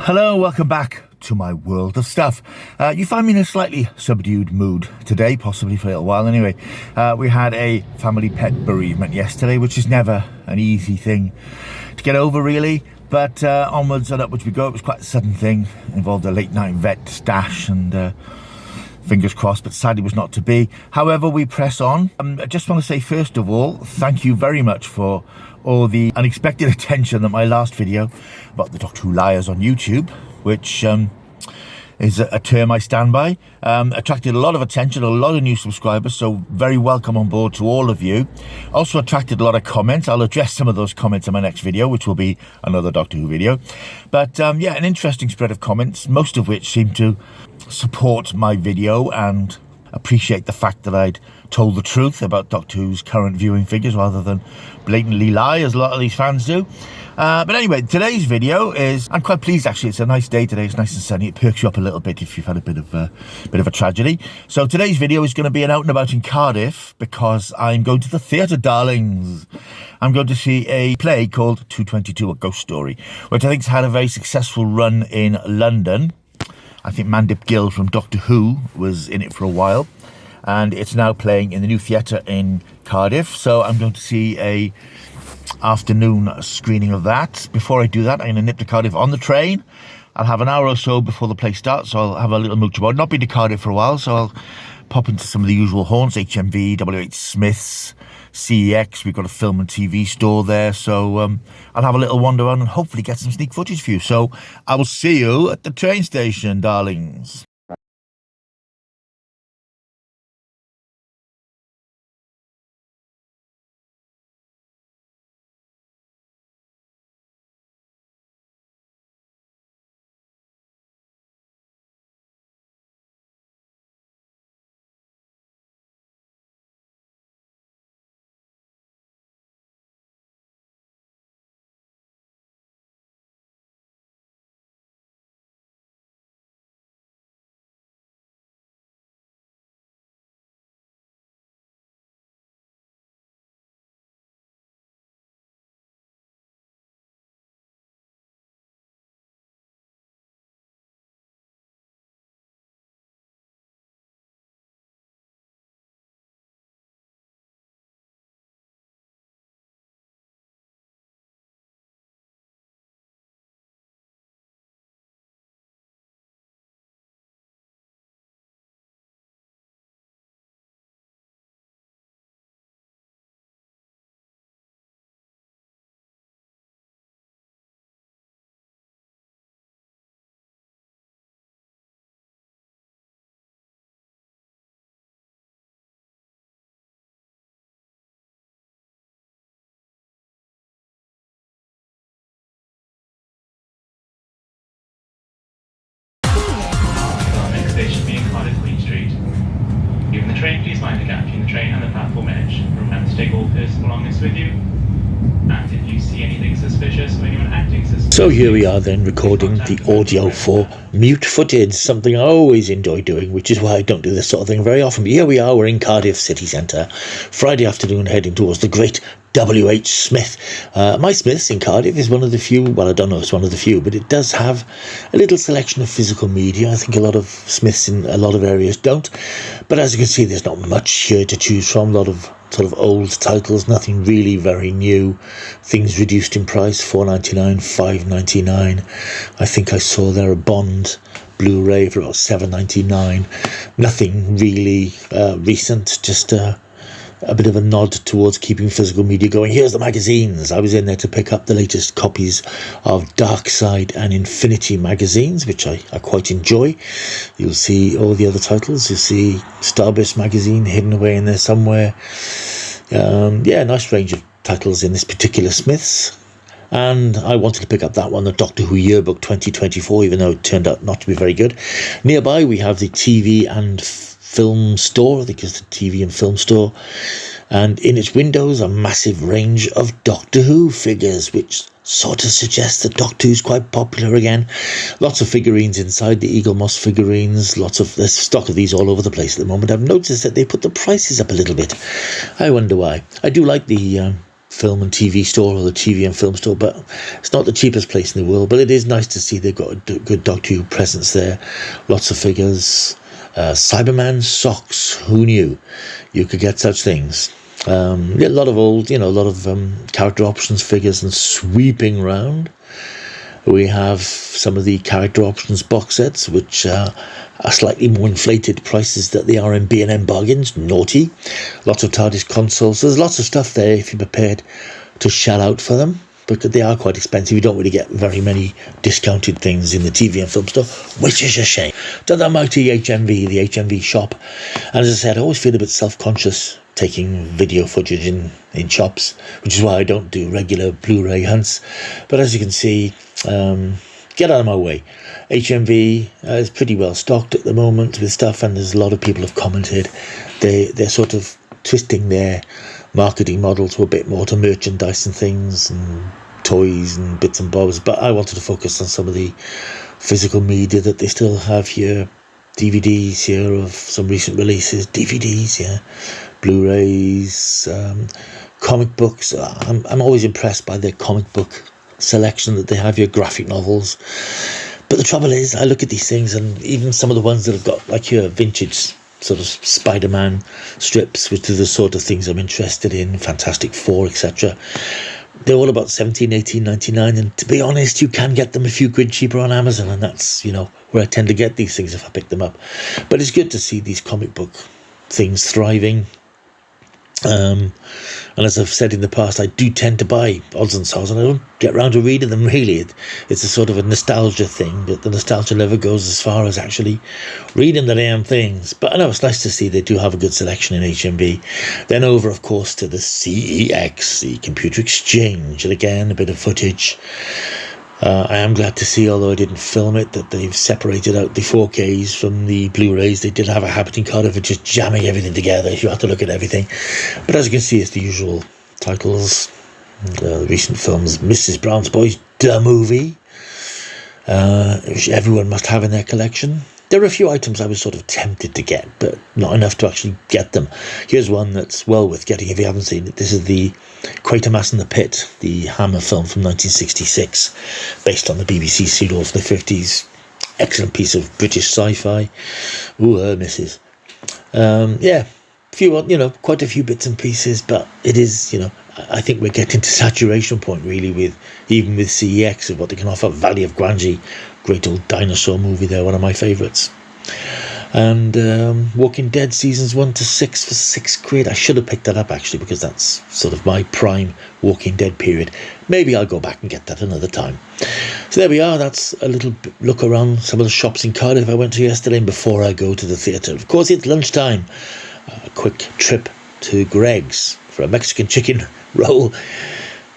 Hello, welcome back to my world of stuff. You find me in a slightly subdued mood today, possibly for a little while anyway. We had a family pet bereavement yesterday, which is never an easy thing to get over really, but onwards and upwards we go. It was quite a sudden thing, involved a late night vet dash and fingers crossed, but sadly was not to be. However, we press on. I just want to say first of all, thank you very much for all the unexpected attention that my last video about the Doctor Who liars on YouTube, which is a term I stand by, attracted a lot of attention, a lot of new subscribers, so very welcome on board to all of you. Also attracted a lot of comments. I'll address some of those comments in my next video, which will be another Doctor Who video. But yeah, an interesting spread of comments, most of which seem to support my video and appreciate the fact that I'd told the truth about Doctor Who's current viewing figures rather than blatantly lie, as a lot of these fans do. But anyway, today's video is, I'm quite pleased actually, it's a nice day today, it's nice and sunny, it perks you up a little bit if you've had a bit of a tragedy. So today's video is going to be an out and about in Cardiff because I'm going to the theatre, darlings. I'm going to see a play called 222, A Ghost Story, which I think's had a very successful run in London. I think Mandip Gill from Doctor Who was in it for a while, and it's now playing in the new theatre in Cardiff. So I'm going to see a afternoon screening of that. Before I do that, I'm going to nip to Cardiff on the train. I'll have an hour or so before the play starts, so I'll have a little mooch about. Not been to Cardiff for a while, so I'll pop into some of the usual haunts, HMV, WH Smith's, CEX. We've got a film and TV store there, so I'll have a little wander around and hopefully get some sneak footage for you. So I will see you at the train station, darlings. Station being Cardiff Queen Street. Given the train, please mind the gap between the train and the platform edge. Remember to take all personal belongings with you. And if you see anything suspicious or anyone acting suspicious... So here we are then, recording the audio for mute footage, something I always enjoy doing, which is why I don't do this sort of thing very often. But here we are, we're in Cardiff city centre, Friday afternoon, heading towards the great W.H. Smith. My Smith's in Cardiff is one of the few, well I don't know if it's one of the few, but it does have a little selection of physical media. I think a lot of Smiths in a lot of areas don't. But as you can see, there's not much here to choose from. A lot of sort of old titles, nothing really very new. Things reduced in price, $4.99, $5.99. I think I saw there a Bond Blu-ray for about $7.99. Nothing really recent, just a bit of a nod towards keeping physical media going. Here's the magazines. I was in there to pick up the latest copies of Dark Side and Infinity magazines, which I quite enjoy. You'll see all the other titles. You'll see Starburst magazine hidden away in there somewhere. Yeah, nice range of titles in this particular Smiths. And I wanted to pick up that one, the Doctor Who Yearbook 2024, even though it turned out not to be very good. Nearby we have the TV and film store, I think it's the TV and film store, and in its windows a massive range of Doctor Who figures, which sort of suggests that Doctor Who's quite popular again. Lots of figurines inside, the Eagle Moss figurines, there's stock of these all over the place at the moment. I've noticed that they put the prices up a little bit. I wonder why. I do like the film and TV store or the TV and film store, but it's not the cheapest place in the world. But it is nice to see they've got a good Doctor Who presence there. Lots of figures, Cyberman socks. Who knew you could get such things? A lot of old, a lot of character options figures, and sweeping round, we have some of the character options box sets, which are slightly more inflated prices that they are in B&M bargains. Naughty. Lots of TARDIS consoles. So there's lots of stuff there if you're prepared to shell out for them, because they are quite expensive. You don't really get very many discounted things in the TV and film store, which is a shame. To the mighty HMV, the HMV shop. And as I said, I always feel a bit self-conscious taking video footage in shops, which is why I don't do regular Blu-ray hunts. But as you can see, get out of my way. HMV is pretty well stocked at the moment with stuff, and there's a lot of people have commented they're sort of twisting their marketing model to a bit more to merchandise and things and toys and bits and bobs, but I wanted to focus on some of the physical media that they still have here. DVDs here of some recent releases, Blu-Rays, comic books. I'm always impressed by their comic book selection that they have here, graphic novels. But the trouble is, I look at these things, and even some of the ones that have got, like here, vintage sort of Spider-Man strips, which are the sort of things I'm interested in, Fantastic Four, etc. They're all about $17, $18, $19, and to be honest, you can get them a few quid cheaper on Amazon, and that's, where I tend to get these things if I pick them up. But it's good to see these comic book things thriving. And as I've said in the past, I do tend to buy odds and sods, and I don't get round to reading them really. It's a sort of a nostalgia thing, but the nostalgia never goes as far as actually reading the damn things. But I know it's nice to see they do have a good selection in HMV. Then over, of course, to the CEX, the Computer Exchange, and again, a bit of footage. I am glad to see, although I didn't film it, that they've separated out the 4Ks from the Blu-Rays. They did have a habit in Cardiff of just jamming everything together. You have to look at everything. But as you can see, it's the usual titles. The recent films, Mrs. Brown's Boys, the movie, which everyone must have in their collection. There are a few items I was sort of tempted to get, but not enough to actually get them. Here's one that's well worth getting if you haven't seen it. This is the Quatermass in the Pit, the Hammer film from 1966, based on the BBC serial from the 50s. Excellent piece of British sci-fi. Ooh, missus. Quite a few bits and pieces, but it is, I think we're getting to saturation point really even with CEX of what they can offer. Valley of Grangie, great old dinosaur movie there, one of my favourites. And Walking Dead seasons 1 to 6 for £6. I should have picked that up actually, because that's sort of my prime Walking Dead period. Maybe I'll go back and get that another time. So there we are. That's a little look around some of the shops in Cardiff I went to yesterday, and before I go to the theatre. Of course, it's lunchtime. A quick trip to Greg's for a Mexican chicken roll,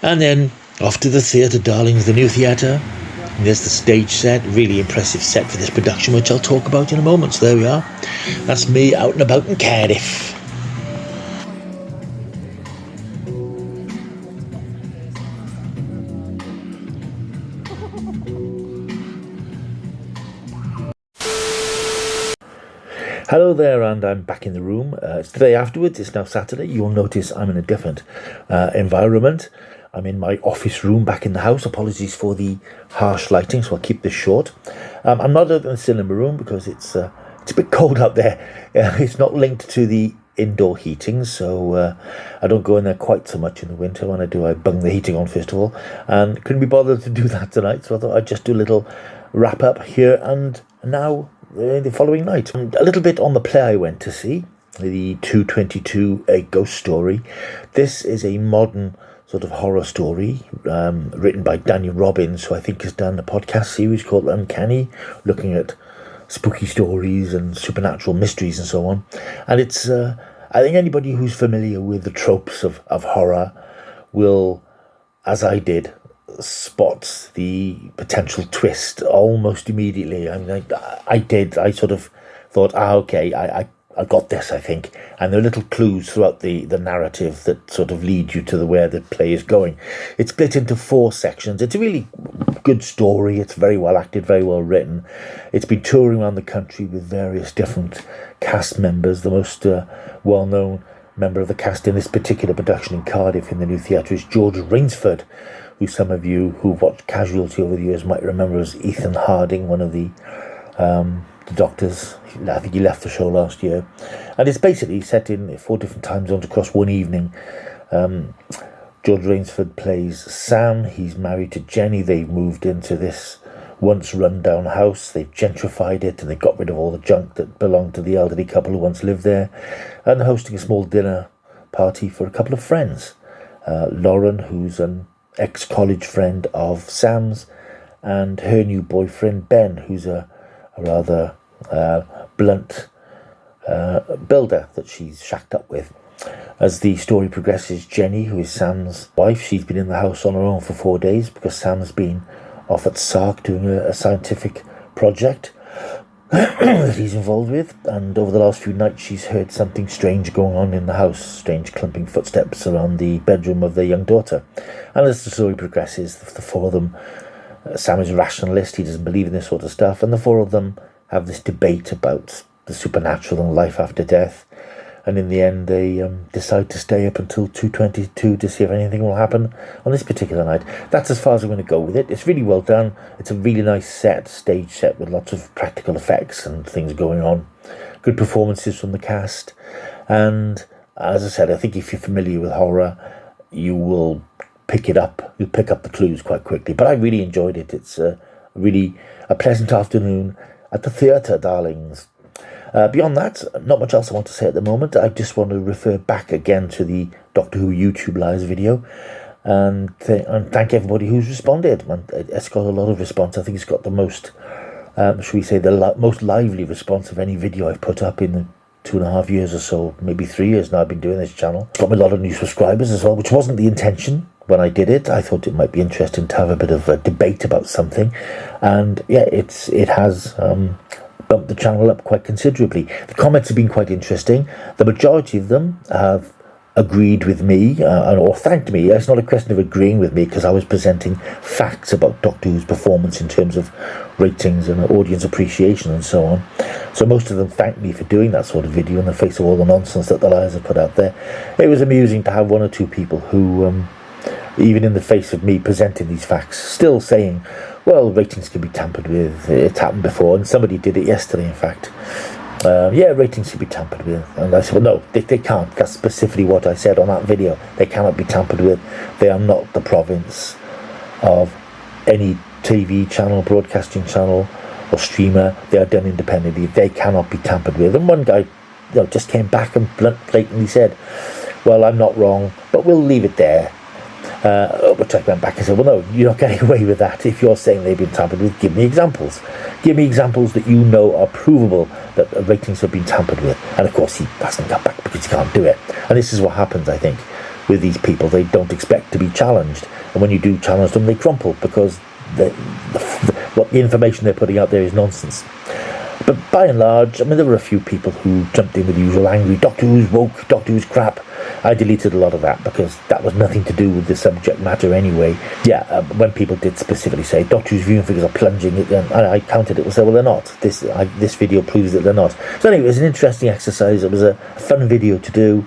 and then off to the theatre, darlings, the new theatre. And there's the stage set, really impressive set for this production, which I'll talk about in a moment. So there we are. That's me out and about in Cardiff. Hello there, and I'm back in the room. It's the day afterwards. It's now Saturday. You'll notice I'm in a different environment. I'm in my office room back in the house. Apologies for the harsh lighting, so I'll keep this short. I'm not in the cinema room because it's a bit cold out there. It's not linked to the indoor heating, so I don't go in there quite so much in the winter. When I do, I bung the heating on first of all, and couldn't be bothered to do that tonight, so I thought I'd just do a little wrap up here and now the following night. A little bit on the play I went to see, the 222, A Ghost Story. This is a modern sort of horror story written by Daniel Robbins, who I think has done a podcast series called Uncanny, looking at spooky stories and supernatural mysteries and so on. And it's, I think anybody who's familiar with the tropes of horror will, as I did, spot the potential twist almost immediately. I mean, I sort of thought, okay, I got this, I think. And there are little clues throughout the narrative that sort of lead you to where the play is going. It's split into 4 sections. It's a really good story. It's very well acted, very well written. It's been touring around the country with various different cast members. The most well-known member of the cast in this particular production in Cardiff in the new theatre is George Rainsford, who some of you who've watched Casualty over the years might remember as Ethan Harding, one of the doctors. I think he left the show last year. And it's basically set in 4 different time zones across one evening. George Rainsford plays Sam. He's married to Jenny. They've moved into this once run-down house. They've gentrified it and they got rid of all the junk that belonged to the elderly couple who once lived there. And they're hosting a small dinner party for a couple of friends. Lauren, who's an ex-college friend of Sam's, and her new boyfriend, Ben, who's a rather blunt builder that she's shacked up with. As the story progresses, Jenny, who is Sam's wife, she's been in the house on her own for 4 days because Sam's been off at Sark doing a scientific project that he's involved with, and over the last few nights she's heard something strange going on in the house, strange clumping footsteps around the bedroom of their young daughter. And as the story progresses, the 4 of them, Sam is a rationalist, he doesn't believe in this sort of stuff, and the 4 of them have this debate about the supernatural and life after death. And in the end, they decide to stay up until 2:22 to see if anything will happen on this particular night. That's as far as I'm going to go with it. It's really well done. It's a really nice stage set with lots of practical effects and things going on. Good performances from the cast. And as I said, I think if you're familiar with horror, you will pick it up. You'll pick up the clues quite quickly. But I really enjoyed it. It's really a pleasant afternoon at the theatre, darlings. Beyond that, not much else I want to say at the moment. I just want to refer back again to the Doctor Who YouTube Lives video and thank everybody who's responded. It's got a lot of response. I think it's got the most, should we say, the most lively response of any video I've put up in 2.5 years or so, maybe 3 years now I've been doing this channel. It's got me a lot of new subscribers as well, which wasn't the intention when I did it. I thought it might be interesting to have a bit of a debate about something. And yeah, it has bumped the channel up quite considerably. The comments have been quite interesting. The majority of them have agreed with me or thanked me. It's not a question of agreeing with me because I was presenting facts about Doctor Who's performance in terms of ratings and audience appreciation and so on. So most of them thanked me for doing that sort of video in the face of all the nonsense that the liars have put out there. It was amusing to have 1 or 2 people who, even in the face of me presenting these facts, still saying, well, ratings can be tampered with. It's happened before, and somebody did it yesterday, in fact. Yeah, ratings can be tampered with. And I said, well, no, they can't. That's specifically what I said on that video. They cannot be tampered with. They are not the province of any TV channel, broadcasting channel, or streamer. They are done independently. They cannot be tampered with. And one guy just came back and blatantly said, well, I'm not wrong, but we'll leave it there. Which I went back and said, well, no, you're not getting away with that. If you're saying they've been tampered with, give me examples. Give me examples that you know are provable that ratings have been tampered with. And of course, he hasn't come back because he can't do it. And this is what happens, I think, with these people. They don't expect to be challenged. And when you do challenge them, they crumple because what the information they're putting out there is nonsense. But by and large, I mean, there were a few people who jumped in with the usual angry, Doctor Who's woke, Doctor Who's crap. I deleted a lot of that because that was nothing to do with the subject matter anyway. Yeah, when people did specifically say Doctor Who's viewing figures are plunging, and I counted it and said, well, they're not. This video proves that they're not. So anyway, it was an interesting exercise. It was a fun video to do.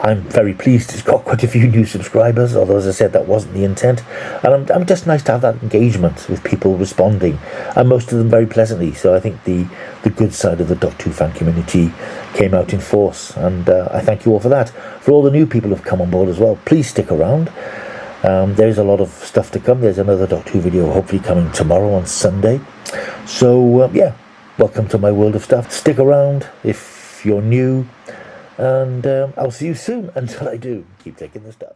I'm very pleased it's got quite a few new subscribers, although as I said, that wasn't the intent. And I'm just nice to have that engagement with people responding, and most of them very pleasantly. So I think the good side of the Doctor Who fan community came out in force, and I thank you all for that. For all the new people who've come on board as well, please stick around. There's a lot of stuff to come. There's another Doctor Who video hopefully coming tomorrow on Sunday. So yeah, welcome to my world of stuff. Stick around if you're new. And I'll see you soon. Until I do, keep taking the stuff.